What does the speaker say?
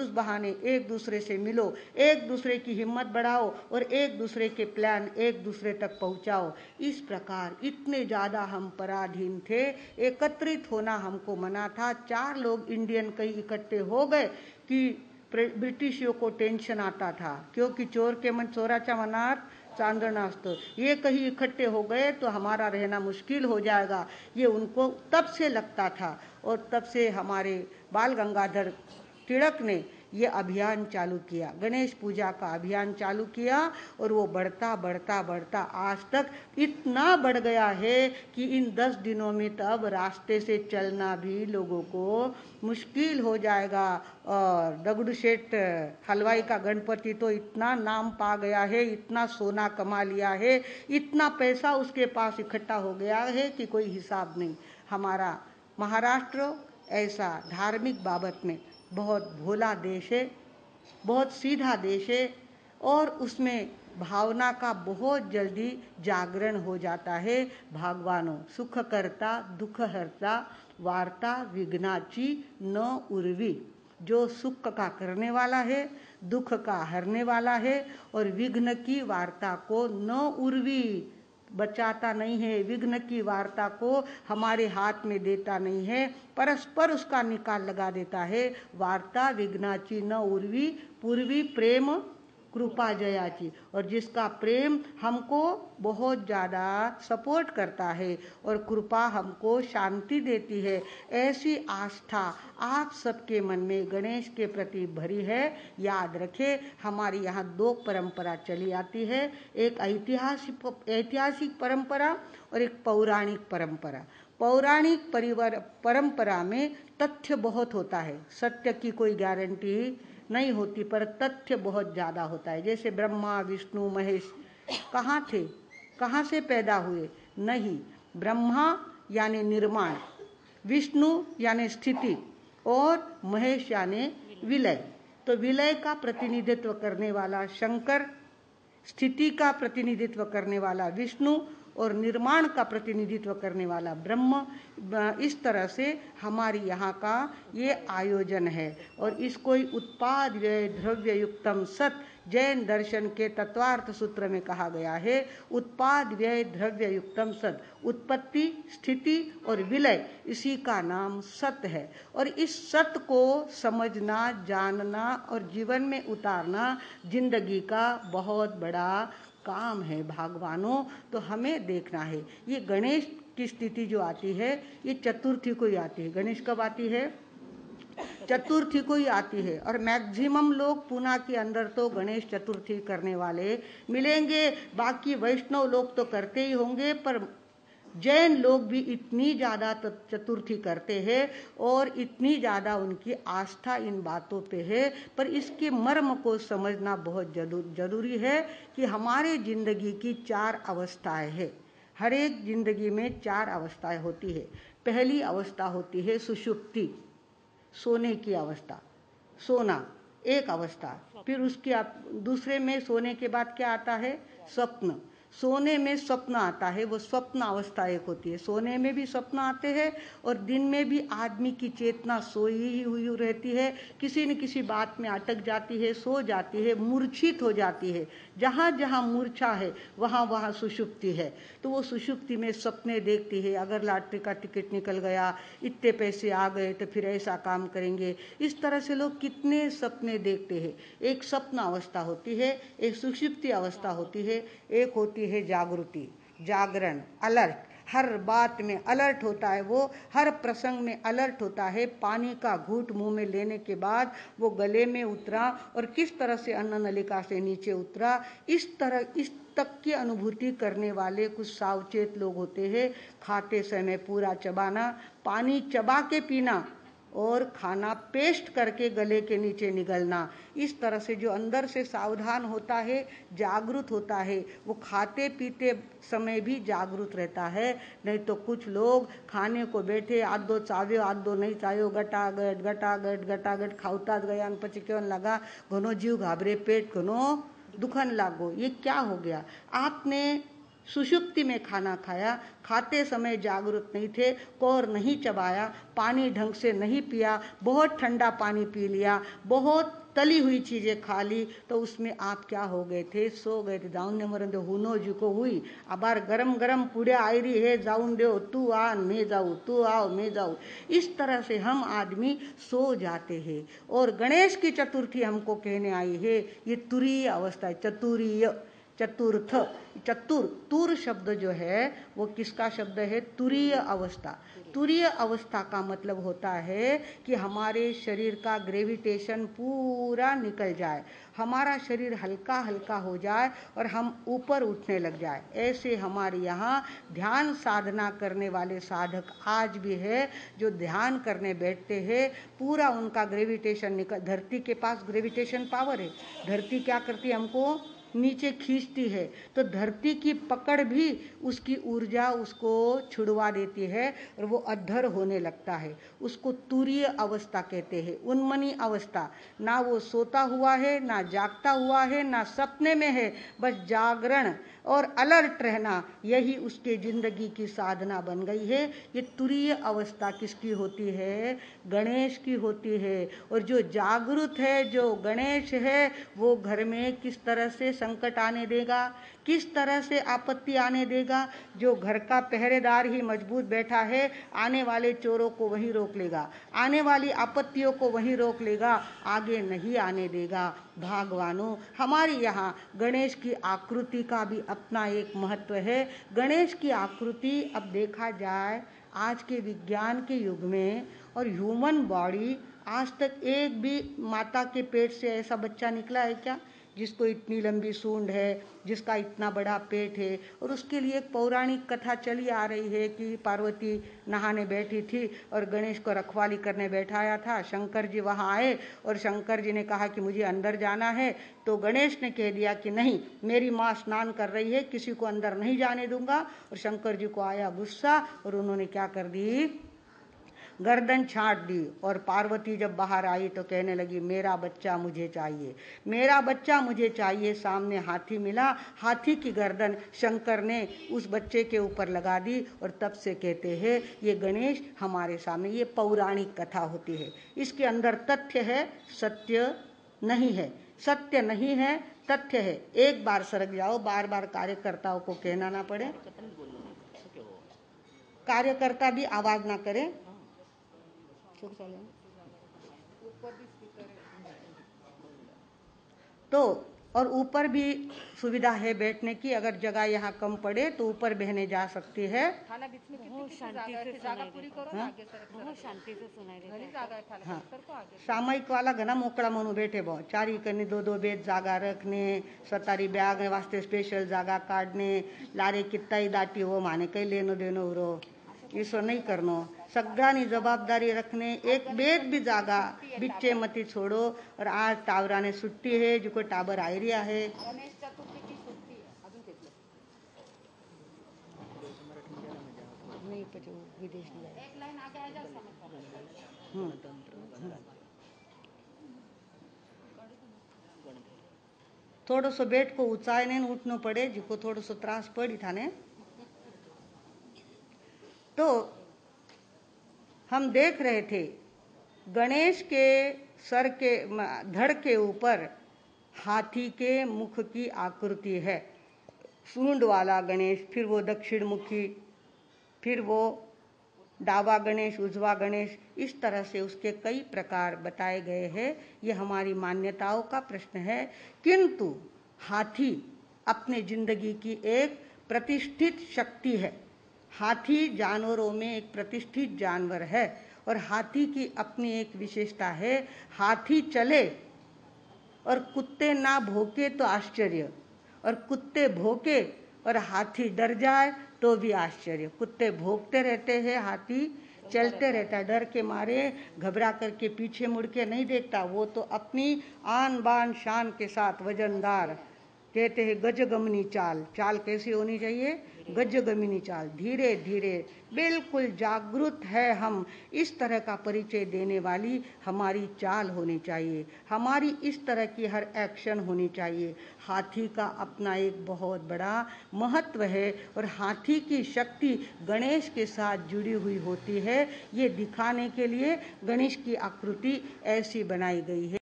उस बहाने एक दूसरे से मिलो, एक दूसरे की हिम्मत बढ़ाओ और एक दूसरे के प्लान एक दूसरे तक पहुंचाओ। इस प्रकार इतने ज़्यादा हम पराधीन थे, एकत्रित होना हमको मना था। 4 लोग इंडियन कहीं इकट्ठे हो गए कि ब्रिटिशियों को टेंशन आता था, क्योंकि चोर के मन चोराचा मनात चांदना असतो, ये कहीं इकट्ठे हो गए तो हमारा रहना मुश्किल हो जाएगा, ये उनको तब से लगता था। और तब से हमारे बाल गंगाधर तिलक ने ये अभियान चालू किया, गणेश पूजा का अभियान चालू किया, और वो बढ़ता बढ़ता बढ़ता आज तक इतना बढ़ गया है कि इन 10 दिनों में तो अब रास्ते से चलना भी लोगों को मुश्किल हो जाएगा। और दगड़ू सेठ हलवाई का गणपति तो इतना नाम पा गया है, इतना सोना कमा लिया है, इतना पैसा उसके पास इकट्ठा हो गया है कि कोई हिसाब नहीं। हमारा महाराष्ट्र ऐसा धार्मिक बाबत में बहुत भोला देश है, बहुत सीधा देश है, और उसमें भावना का बहुत जल्दी जागरण हो जाता है। भगवानो सुख करता दुख हरता, वार्ता विघ्नाची न उर्वी। जो सुख का करने वाला है, दुख का हरने वाला है, और विघ्न की वार्ता को न उर्वी, बचाता नहीं है, विघ्न की वार्ता को हमारे हाथ में देता नहीं है, परस्पर उसका निकाल लगा देता है। वार्ता विघ्नाची न उर्वी, पूर्वी प्रेम कृपा जयाची। और जिसका प्रेम हमको बहुत ज़्यादा सपोर्ट करता है और कृपा हमको शांति देती है, ऐसी आस्था आप सबके मन में गणेश के प्रति भरी है। याद रखें, हमारी यहाँ 2 परंपरा चली आती है, एक ऐतिहासिक परंपरा और एक पौराणिक परंपरा। पौराणिक परंपरा में तथ्य बहुत होता है, सत्य की कोई गारंटी नहीं होती, पर तथ्य बहुत ज़्यादा होता है। जैसे ब्रह्मा विष्णु महेश कहाँ थे, कहाँ से पैदा हुए? नहीं, ब्रह्मा यानी निर्माण, विष्णु यानी स्थिति, और महेश यानी विलय। तो विलय का प्रतिनिधित्व करने वाला शंकर, स्थिति का प्रतिनिधित्व करने वाला विष्णु, और निर्माण का प्रतिनिधित्व करने वाला ब्रह्म। इस तरह से हमारी यहाँ का ये आयोजन है। और इसको ही उत्पाद व्यय द्रव्य युक्तम सत जैन दर्शन के तत्वार्थ सूत्र में कहा गया है। उत्पाद व्यय द्रव्य युक्तम सत, उत्पत्ति स्थिति और विलय, इसी का नाम सत है। और इस सत को समझना, जानना और जीवन में उतारना जिंदगी का बहुत बड़ा काम है भगवानों। तो हमें देखना है, ये गणेश की स्थिति जो आती है ये चतुर्थी को ही आती है। गणेश कब आती है? चतुर्थी को ही आती है। और मैक्सिमम लोग पुणे के अंदर तो गणेश चतुर्थी करने वाले मिलेंगे, बाकी वैष्णव लोग तो करते ही होंगे, पर जैन लोग भी इतनी ज़्यादा चतुर्थी करते हैं और इतनी ज़्यादा उनकी आस्था इन बातों पे है। पर इसके मर्म को समझना बहुत जरूरी है कि हमारे जिंदगी की 4 अवस्थाएं हैं। हर एक जिंदगी में 4 अवस्थाएं होती है। पहली अवस्था होती है सुषुप्ति, सोने की अवस्था, सोना एक अवस्था। फिर उसके दूसरे में सोने के बाद क्या आता है? स्वप्न। सोने में स्वप्न आता है, वो स्वप्न अवस्था एक होती है। सोने में भी स्वप्न आते हैं और दिन में भी आदमी की चेतना सोई ही हुई रहती है, किसी न किसी बात में अटक जाती है, सो जाती है, मूर्छित हो जाती है। जहाँ जहाँ मूर्छा है वहाँ वहाँ सुषुप्ति है। तो वो सुषुप्ति में सपने देखती है, अगर लॉटरी का टिकट निकल गया, इतने पैसे आ गए तो फिर ऐसा काम करेंगे। इस तरह से लोग कितने सपने देखते हैं। एक स्वप्न अवस्था होती है, एक सुषुप्ति अवस्था होती है, एक होती है जागृति, जागरण, अलर्ट। हर बात में अलर्ट होता है, वो हर प्रसंग में अलर्ट होता है। पानी का घूंट मुंह में लेने के बाद वो गले में उतरा और किस तरह से अन्न नलिका से नीचे उतरा, इस तक की अनुभूति करने वाले कुछ सावचेत लोग होते हैं। खाते समय पूरा चबाना, पानी चबा के पीना और खाना पेस्ट करके गले के नीचे निगलना। इस तरह से जो अंदर से सावधान होता है, जागरूक होता है, वो खाते पीते समय भी जागरूक रहता है। नहीं तो कुछ लोग खाने को बैठे, आध दो चाव्यो आध दो नहीं चाव्यो, गटागट गटागट गटागट खावता ज गया અને પછી કેवन लगा घणो जीव घाबरे, पेट घणो दुखन लागो। ये क्या हो गया? आपने सुषुप्ति में खाना खाया, खाते समय जागरूक नहीं थे, कौर नहीं चबाया, पानी ढंग से नहीं पिया, बहुत ठंडा पानी पी लिया, बहुत तली हुई चीजें खा ली, तो उसमें आप क्या हो गए थे? सो गए थे। जाऊन ने मरण दो हुनो जी को हुई अबार गरम गरम पुड़िया आई रही है, जाऊन दो तू आ मैं जाऊँ, तू आओ मैं जाऊँ। इस तरह से हम आदमी सो जाते हैं। और गणेश की चतुर्थी हमको कहने आई है, ये तुरीय अवस्था है, चतुरीय, चतुर्थ, चतुर, तुर शब्द जो है वो किसका शब्द है? तुरीय अवस्था। तुरीय अवस्था का मतलब होता है कि हमारे शरीर का ग्रेविटेशन पूरा निकल जाए, हमारा शरीर हल्का हल्का हो जाए और हम ऊपर उठने लग जाए। ऐसे हमारे यहाँ ध्यान साधना करने वाले साधक आज भी है, जो ध्यान करने बैठते हैं, पूरा उनका ग्रेविटेशन निकल, धरती के पास ग्रेविटेशन पावर है, धरती क्या करती है? हमको नीचे खींचती है, तो धरती की पकड़ भी उसकी ऊर्जा उसको छुड़वा देती है और वो अधर होने लगता है। उसको तुरीय अवस्था कहते हैं, उन्मनी अवस्था। ना वो सोता हुआ है, ना जागता हुआ है, ना सपने में है, बस जागरण और अलर्ट रहना, यही उसके जिंदगी की साधना बन गई है। ये तुरीय अवस्था किसकी होती है? गणेश की होती है। और जो जागृत है, जो गणेश है, वो घर में किस तरह से संकट आने देगा, किस तरह से आपत्ति आने देगा? जो घर का पहरेदार ही मजबूत बैठा है, आने वाले चोरों को वही रोक लेगा, आने वाली आपत्तियों को वही रोक लेगा, आगे नहीं आने देगा। भगवानों, हमारी यहाँ गणेश की आकृति का भी अपना एक महत्व है। गणेश की आकृति अब देखा जाए आज के विज्ञान के युग में, और ह्यूमन बॉडी, आज तक एक भी माता के पेट से ऐसा बच्चा निकला है क्या जिसको इतनी लंबी सूंड है, जिसका इतना बड़ा पेट है? और उसके लिए एक पौराणिक कथा चली आ रही है कि पार्वती नहाने बैठी थी और गणेश को रखवाली करने बैठाया था। शंकर जी वहाँ आए और शंकर जी ने कहा कि मुझे अंदर जाना है, तो गणेश ने कह दिया कि नहीं, मेरी माँ स्नान कर रही है, किसी को अंदर नहीं जाने दूंगा। और शंकर जी को आया गुस्सा और उन्होंने क्या कर दी? गर्दन छांट दी। और पार्वती जब बाहर आई तो कहने लगी, मेरा बच्चा मुझे चाहिए, मेरा बच्चा मुझे चाहिए। सामने हाथी मिला, हाथी की गर्दन शंकर ने उस बच्चे के ऊपर लगा दी। और तब से कहते हैं ये गणेश हमारे सामने, ये पौराणिक कथा होती है, इसके अंदर तथ्य है, सत्य नहीं है, सत्य नहीं है, तथ्य है। एक बार सरक जाओ, बार बार कार्यकर्ताओं को कहना ना पड़े, कार्यकर्ता भी आवाज ना करे। तो और ऊपर भी सुविधा है बैठने की, अगर जगह यहाँ कम पड़े तो ऊपर बहने जा सकती है। हाँ, सामायिक वाला घना मोकळा म्हणून बैठे भाऊ, चारी कनी दो दो बेड जागा रखने, स्वतारी बैग वास्ते स्पेशल जागा काढणे, लारे कित्ताही दाटी हो माने कई लेनो देनो उरो, इसो नहीं करनो। सगळ्यांनी जबाबदारी रखने, एक बेद भी जागा बिच्चे मती छोड़ो। और आज टावरा ने छुट्टी है, जो को टाबर आयरिया है। नहीं पचो विदेश थोड़ो सो बेट को ऊंचाईने उठनो पड़े, जिको थोड़ो सो त्रास पड़ी थाने। तो हम देख रहे थे गणेश के सर के धड़ के ऊपर हाथी के मुख की आकृति है, सूंड वाला गणेश, फिर वो दक्षिण मुखी, फिर वो डावा गणेश, उजवा गणेश, इस तरह से उसके कई प्रकार बताए गए हैं। ये हमारी मान्यताओं का प्रश्न है। किंतु हाथी अपने जिंदगी की एक प्रतिष्ठित शक्ति है। हाथी जानवरों में एक प्रतिष्ठित जानवर है और हाथी की अपनी एक विशेषता है, हाथी चले और कुत्ते ना भौंके तो आश्चर्य, और कुत्ते भौंके और हाथी डर जाए तो भी आश्चर्य। कुत्ते भौंकते रहते हैं, हाथी चलते रहता है, डर के मारे घबरा करके पीछे मुड़ के नहीं देखता। वो तो अपनी आन बान शान के साथ वजनदार, कहते हैं गजगमनी चाल। चाल कैसी होनी चाहिए? गजगमिनी चाल, धीरे धीरे, बिल्कुल जागरूक है हम, इस तरह का परिचय देने वाली हमारी चाल होनी चाहिए, हमारी इस तरह की हर एक्शन होनी चाहिए। हाथी का अपना एक बहुत बड़ा महत्व है और हाथी की शक्ति गणेश के साथ जुड़ी हुई होती है। ये दिखाने के लिए गणेश की आकृति ऐसी बनाई गई है।